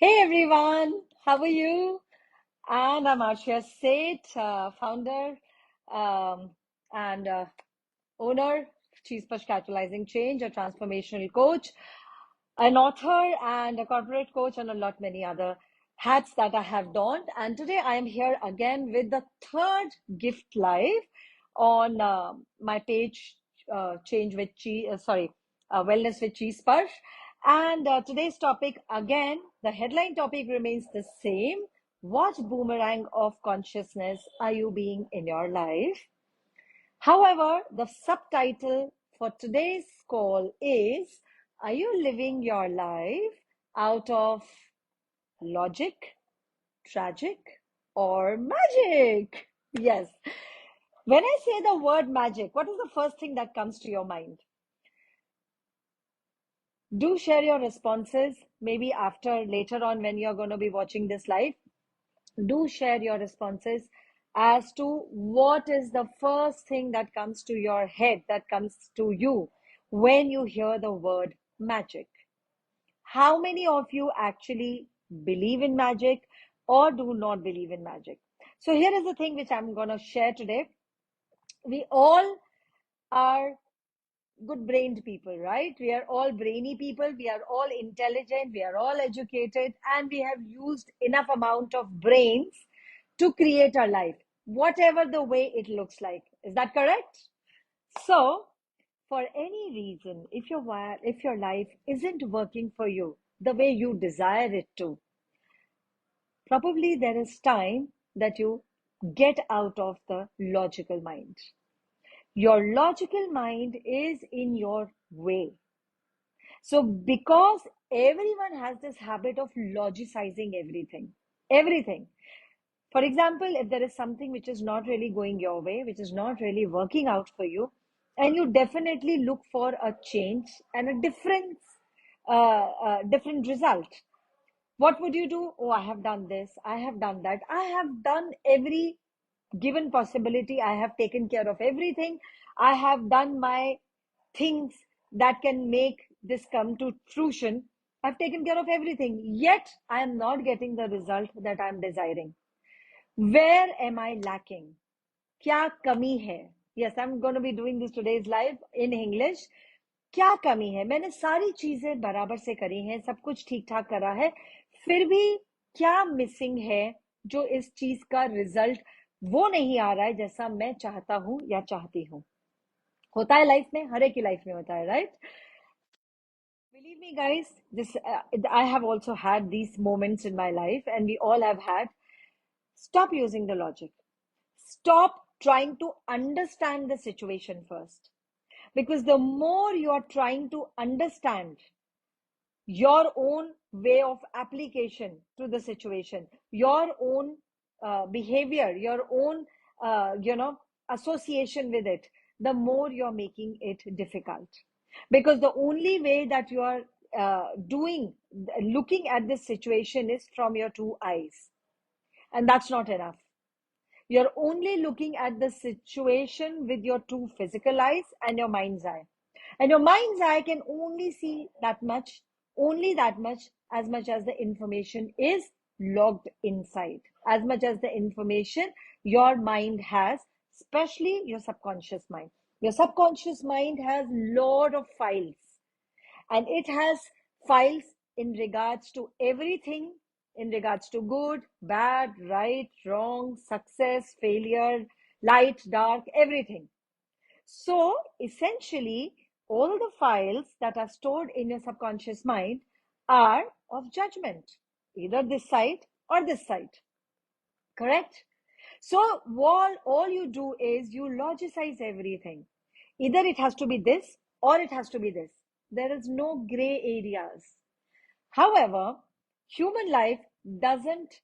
Hey everyone, how are you? And I'm Arshia Seth, founder um, and owner, Chispaarsh Capitalizing Change, a transformational coach, an author, and a corporate coach, and a lot many other hats that I have donned. And today I am here again with the third gift live on my page, Change with Wellness with Chispaarsh. And today's topic again, the headline topic remains the same. What boomerang of consciousness are you being in your life? However, the subtitle for today's call is, are you living your life out of logic, tragic, or magic? Yes. When I say the word magic, what is the first thing that comes to your mind? Do share your responses maybe after later on when you're going to be watching this live. Do share your responses as to what is the first thing that comes to your head, that comes to you when you hear the word magic. How many of you actually believe in magic or do not believe in magic? So, here is the thing which I'm going to share today. We all are good brained people, right? We are all brainy people, we are all intelligent, we are all educated, and we have used enough amount of brains to create our life, whatever the way it looks like. Is that correct? So, for any reason, if your life isn't working for you the way you desire it to, probably there is time that you get out of the logical mind. Your logical mind is in your way. So, because everyone has this habit of logicizing everything. For example, if there is something which is not really going your way, which is not really working out for you, and you definitely look for a change and a different result, what would you do? Oh, I have done this, I have done that, I have done every given possibility, I have taken care of everything, I have done my things that can make this come to fruition. I've taken care of everything, yet I am not getting the result that I'm desiring. Where am I lacking? क्या कमी है? Yes, I'm going to be doing this today's live in English. क्या कमी है? मैंने सारी चीजें बराबर से करी हैं, सब कुछ ठीक ठाक करा है, फिर भी क्या मिसिंग है जो इस चीज का रिजल्ट वो नहीं आ रहा है जैसा मैं चाहता हूं या चाहती हूँ. होता है लाइफ में, हर एक की लाइफ में होता है, right? Believe me, guys, this I have also had these moments in my life, and we all have had. Stop using the logic. Stop trying to understand the situation first. Because the more you are trying to understand your own way of application to the situation, your own behavior, your own, association with it, the more you're making it difficult. Because the only way that you are looking at this situation is from your two eyes. And that's not enough. You're only looking at the situation with your two physical eyes and your mind's eye. And your mind's eye can only see that much, only that much as the information is logged inside, as much as the information your mind has, especially your subconscious mind. Your subconscious mind has lot of files, and it has files in regards to everything, in regards to good, bad, right, wrong, success, failure, light, dark, everything. So essentially, all the files that are stored in your subconscious mind are of judgment, either this side or this side. Correct? So all you do is you logicize everything. Either it has to be this or it has to be this. There is no gray areas. However, human life doesn't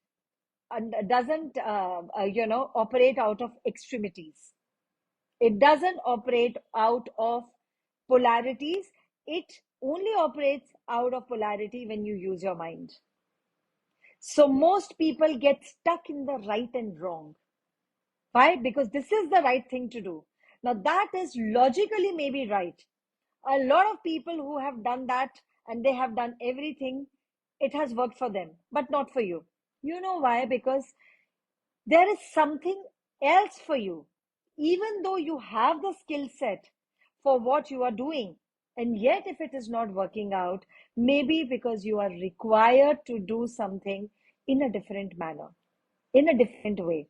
operate out of extremities. It doesn't operate out of polarities. It only operates out of polarity when you use your mind. So most people get stuck in the right and wrong. Why? Because this is the right thing to do. Now, that is logically maybe right. A lot of people who have done that and they have done everything it has worked for them, but not for you. You know why? Because there is something else for you. Even though you have the skill set for what you are doing, and yet if it is not working out, maybe because you are required to do something in a different manner, in a different way,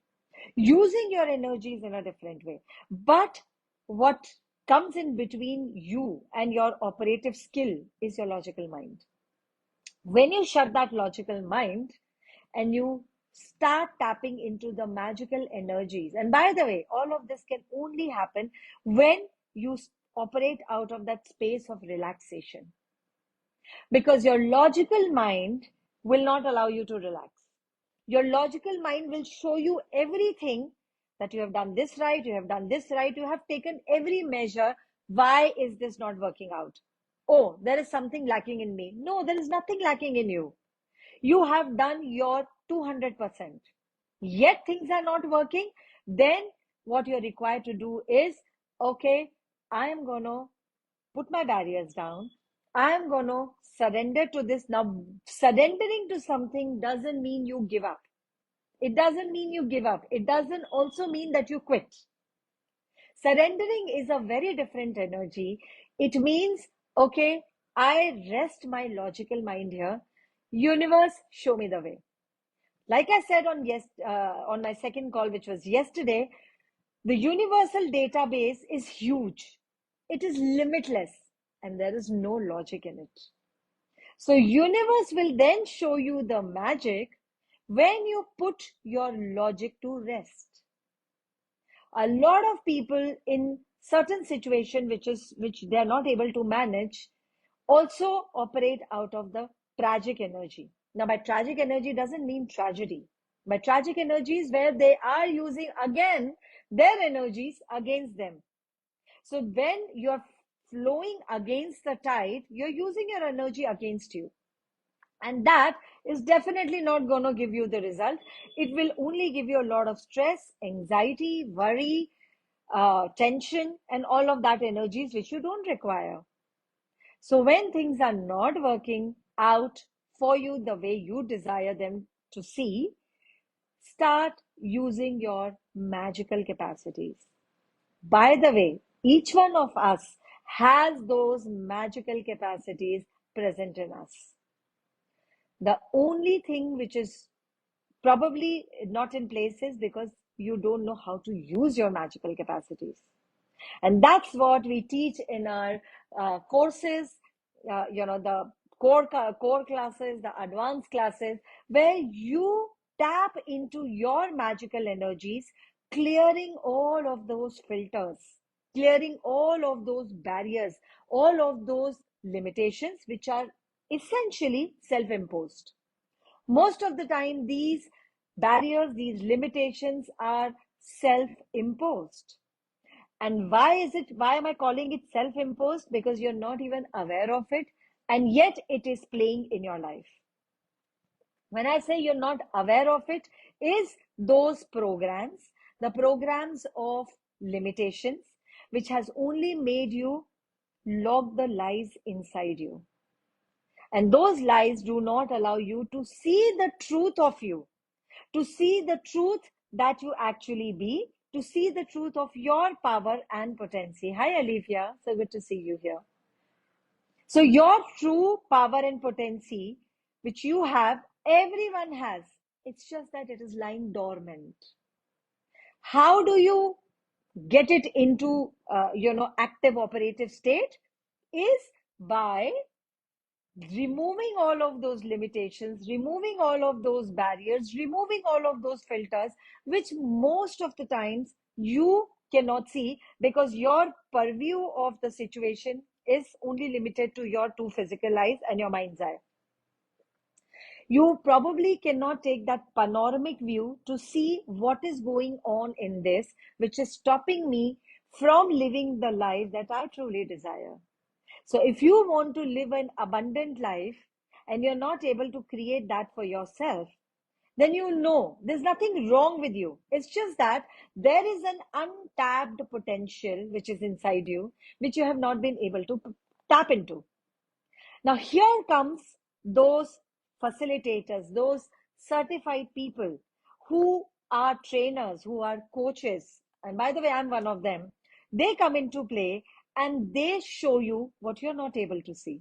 using your energies in a different way. But what comes in between you and your operative skill is your logical mind. When you shut that logical mind and you start tapping into the magical energies, and by the way, all of this can only happen when you operate out of that space of relaxation, because your logical mind will not allow you to relax. Your logical mind will show you everything, that you have done this right, you have done this right, you have taken every measure. Why is this not working out? Oh, there is something lacking in me. No, there is nothing lacking in you. You have done your 200%. Yet things are not working. Then what you're required to do is, okay, I am going to put my barriers down. I am going to surrender to this. Now, surrendering to something doesn't mean you give up. It doesn't mean you give up. It doesn't also mean that you quit. Surrendering is a very different energy. It means, okay, I rest my logical mind here. Universe, show me the way. Like I said on my second call, which was yesterday, the universal database is huge. It is limitless, and there is no logic in it. So universe will then show you the magic when you put your logic to rest. A lot of people in certain situation which they are not able to manage also operate out of the tragic energy. Now, by tragic energy doesn't mean tragedy. By tragic energy is where they are using again their energies against them. So when you're flowing against the tide, you're using your energy against you. And that is definitely not going to give you the result. It will only give you a lot of stress, anxiety, worry, tension, and all of that energies which you don't require. So when things are not working out for you the way you desire them to see, start using your magical capacities. By the way, each one of us has those magical capacities present in us. The only thing which is probably not in place is because you don't know how to use your magical capacities. And that's what we teach in our courses, the core classes, the advanced classes, where you tap into your magical energies, clearing all of those filters, clearing all of those barriers, all of those limitations, which are essentially self-imposed. Most of the time, these barriers, these limitations are self-imposed. And why am I calling it self-imposed? Because you're not even aware of it, and yet it is playing in your life. When I say you're not aware of it, is those programs, the programs of limitations, which has only made you lock the lies inside you. And those lies do not allow you to see the truth of you, to see the truth that you actually be, to see the truth of your power and potency. Hi, Olivia. So good to see you here. So, your true power and potency, which you have, everyone has. It's just that it is lying dormant. How do you get it into, active operative state? Is by removing all of those limitations, removing all of those barriers, removing all of those filters, which most of the times you cannot see because your purview of the situation is only limited to your two physical eyes and your mind's eye. You probably cannot take that panoramic view to see what is going on in this, which is stopping me from living the life that I truly desire. So if you want to live an abundant life and you're not able to create that for yourself, then you know there's nothing wrong with you. It's just that there is an untapped potential which is inside you, which you have not been able to tap into. Now, here comes those facilitators, those certified people who are trainers, who are coaches, and by the way, I'm one of them, they come into play and they show you what you're not able to see.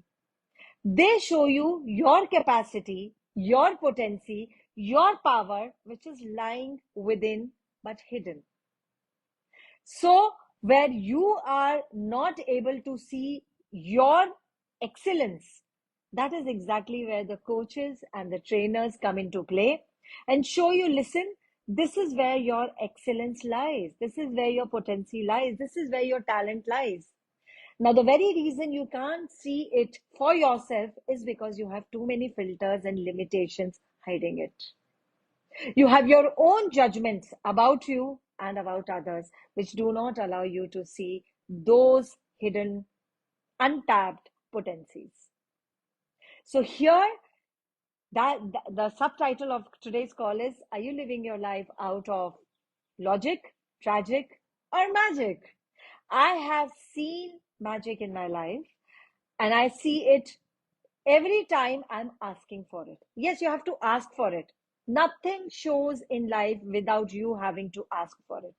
They show you your capacity, your potency, your power, which is lying within but hidden. So, where you are not able to see your excellence, that is exactly where the coaches and the trainers come into play and show you, listen, this is where your excellence lies. This is where your potency lies. This is where your talent lies. Now, the very reason you can't see it for yourself is because you have too many filters and limitations hiding it. You have your own judgments about you and about others, which do not allow you to see those hidden, untapped potencies. So, here, the subtitle of today's call is, are you living your life out of logic, tragic, or magic? I have seen magic in my life, and I see it every time I'm asking for it. Yes, you have to ask for it. Nothing shows in life without you having to ask for it.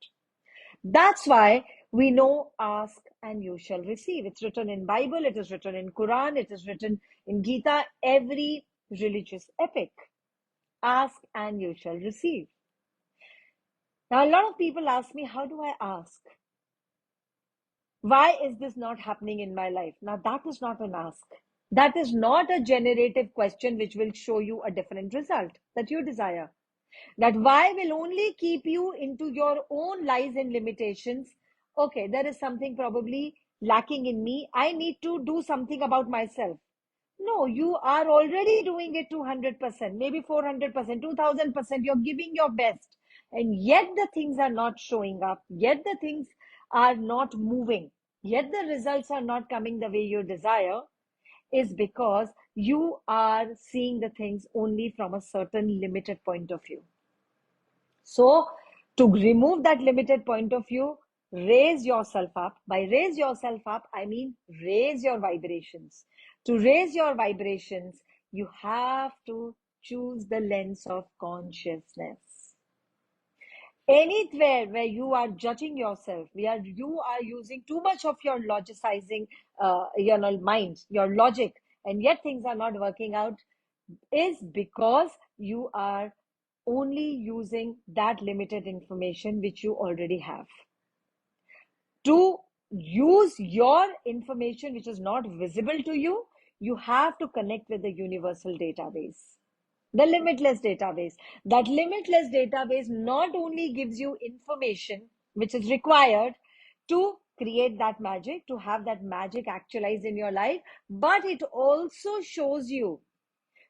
That's why we know, ask and you shall receive. It's written in Bible, it is written in Quran, it is written in Gita, every religious epic. Ask and you shall receive. Now, a lot of people ask me, how do I ask? Why is this not happening in my life? Now, that is not an ask. That is not a generative question which will show you a different result that you desire. That why will only keep you into your own lies and limitations. Okay, there is something probably lacking in me. I need to do something about myself. No, you are already doing it 200%, maybe 400%, 2000%. You're giving your best. And yet the things are not showing up. Yet the things are not moving. Yet the results are not coming the way you desire, is because you are seeing the things only from a certain limited point of view. So, to remove that limited point of view, raise yourself up. By raise yourself up, I mean raise your vibrations. To raise your vibrations, you have to choose the lens of consciousness. Anywhere where you are judging yourself, where you are using too much of your logicizing, mind, your logic, and yet things are not working out, is because you are only using that limited information which you already have. To use your information which is not visible to you, you have to connect with the universal database, the limitless database. That limitless database not only gives you information which is required to create that magic, to have that magic actualized in your life, but it also shows you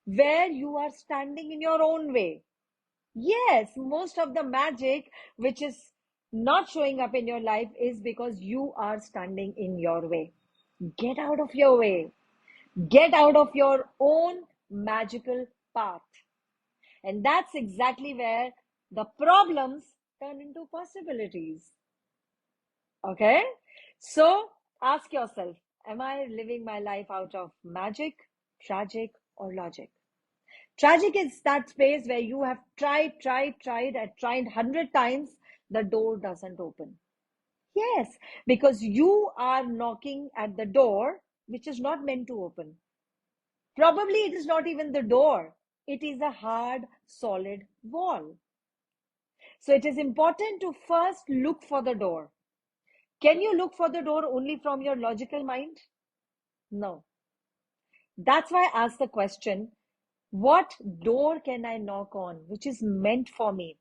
where you are standing in your own way. Yes, most of the magic which is not showing up in your life is because you are standing in your way. Get out of your way. Get out of your own magical path. And that's exactly where the problems turn into possibilities. Okay? So ask yourself, am I living my life out of magic, tragic, or logic? Tragic is that space where you have tried 100 times, the door doesn't open. Yes, because you are knocking at the door which is not meant to open. Probably it is not even the door, it is a hard, solid wall. So it is important to first look for the door. Can you look for the door only from your logical mind? No. That's why I asked the question, what door can I knock on which is meant for me,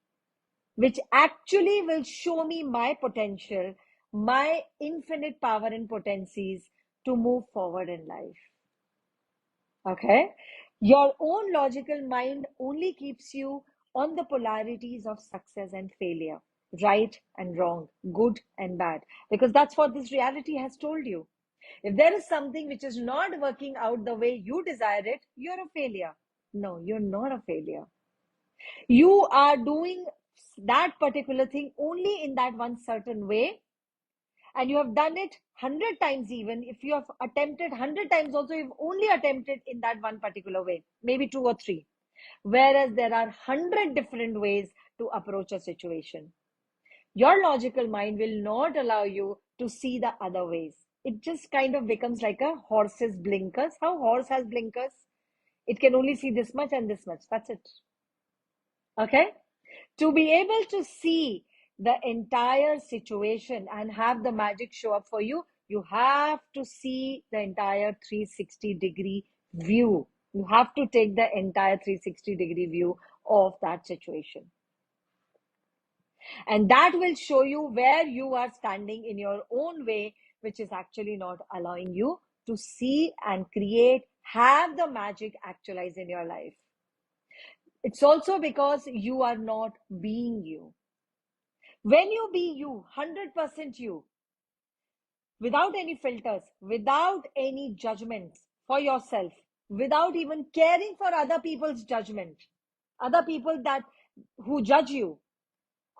which actually will show me my potential, my infinite power and potencies to move forward in life? Okay? Your own logical mind only keeps you on the polarities of success and failure, right and wrong, good and bad, because that's what this reality has told you. If there is something which is not working out the way you desire it, you're a failure. No, you're not a failure. You are doing that particular thing only in that one certain way, and you have done it 100 times, even if you have attempted 100 times also, you've only attempted in that one particular way, maybe two or three. Whereas there are 100 different ways to approach a situation. Your logical mind will not allow you to see the other ways. It just kind of becomes like a horse's blinkers. How horse has blinkers? It can only see this much and this much. That's it. Okay? To be able to see the entire situation and have the magic show up for you, you have to see the entire 360-degree view. You have to take the entire 360-degree view of that situation. And that will show you where you are standing in your own way, which is actually not allowing you to see and create, have the magic actualize in your life. It's also because you are not being you. When you be you, 100% you, without any filters, without any judgments for yourself, without even caring for other people's judgment, other people that who judge you,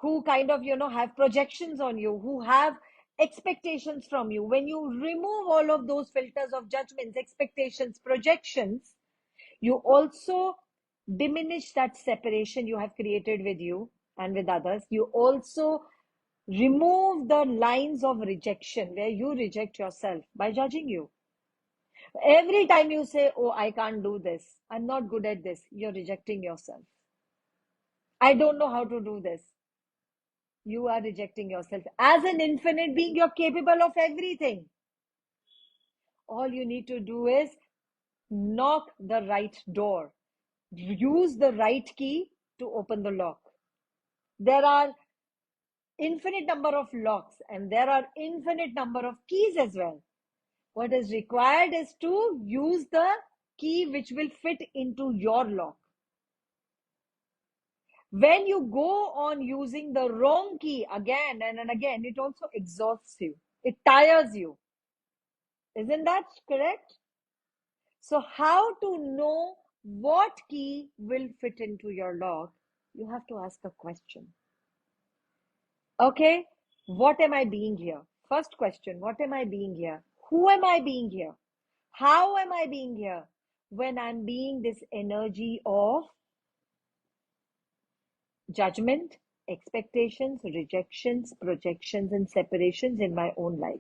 who kind of have projections on you, who have expectations from you, when you remove all of those filters of judgments, expectations, projections, you also diminish that separation you have created with you and with others. You also remove the lines of rejection where you reject yourself by judging you. Every time you say, oh, I can't do this, I'm not good at this, you're rejecting yourself. I don't know how to do this. You are rejecting yourself. As an infinite being, you're capable of everything. All you need to do is knock the right door. Use the right key to open the lock. There are infinite number of locks and there are infinite number of keys as well. What is required is to use the key which will fit into your lock. When you go on using the wrong key again and again, it also exhausts you. It tires you. Isn't that correct? So how to know what key will fit into your lock? You have to ask a question. Okay, what am I being here? First question, what am I being here? Who am I being here? How am I being here? When I'm being this energy of judgment, expectations, rejections, projections, and separations in my own life.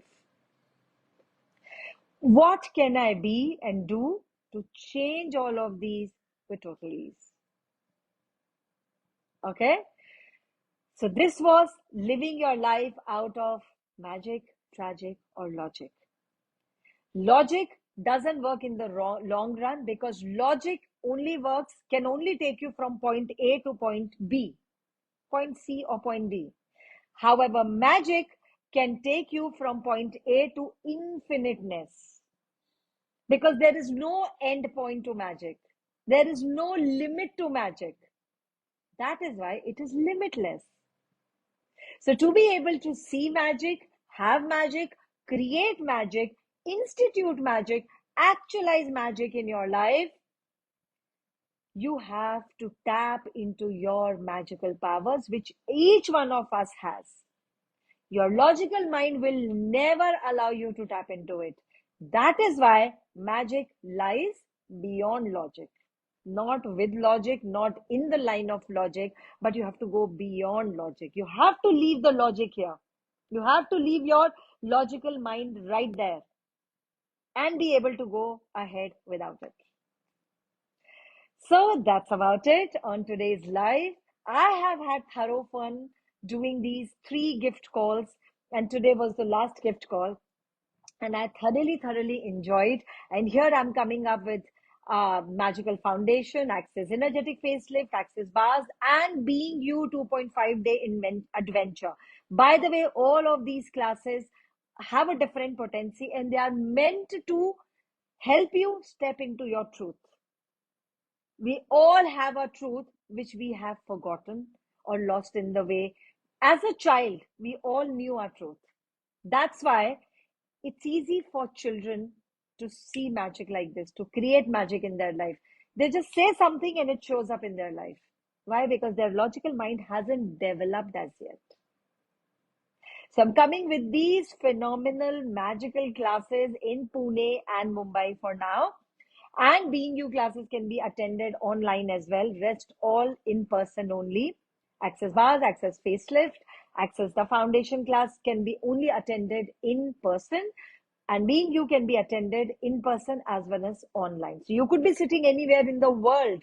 What can I be and do to change all of these with total ease? Okay? So this was living your life out of magic, tragic, or logic. Logic doesn't work in the long run because logic only works, can only take you from point A to point B, point C or point D. However, magic can take you from point A to infiniteness because there is no end point to magic. There is no limit to magic. That is why it is limitless. So to be able to see magic, have magic, create magic, institute magic, actualize magic in your life, you have to tap into your magical powers, which each one of us has. Your logical mind will never allow you to tap into it. That is why magic lies beyond logic. Not with logic, not in the line of logic, but you have to go beyond logic. You have to leave the logic here. You have to leave your logical mind right there and be able to go ahead without it. So that's about it on today's live. I have had thorough fun doing these 3 gift calls, and today was the last gift call. And I thoroughly enjoyed. And here I'm coming up with Magical Foundation, Access Energetic Facelift, Access Bars, and Being You 2.5-day adventure. By the way, all of these classes have a different potency and they are meant to help you step into your truth. We all have a truth which we have forgotten or lost in the way. As a child, we all knew our truth. That's why it's easy for children to see magic like this, to create magic in their life. They just say something and it shows up in their life. Why? Because their logical mind hasn't developed as yet. So I'm coming with these phenomenal, magical classes in Pune and Mumbai for now. And Being You classes can be attended online as well. Rest all in person only. Access bars, access facelift, access the foundation class can be only attended in person. And Being You can be attended in person as well as online. So you could be sitting anywhere in the world.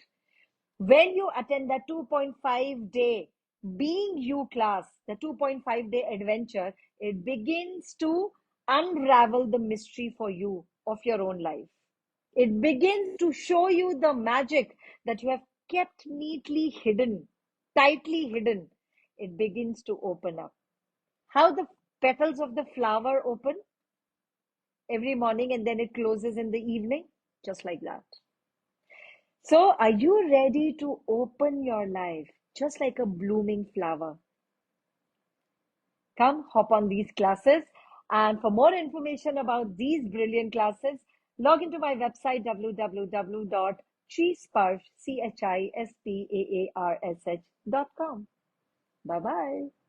When you attend that 2.5 day Being You class, the 2.5 day adventure, it begins to unravel the mystery for you of your own life. It begins to show you the magic that you have kept neatly hidden, tightly hidden. It begins to open up. How the petals of the flower open every morning and then it closes in the evening, just like that. So, are you ready to open your life just like a blooming flower? Come, hop on these classes. And for more information about these brilliant classes, log into my website www.chisparsh.com. Bye bye.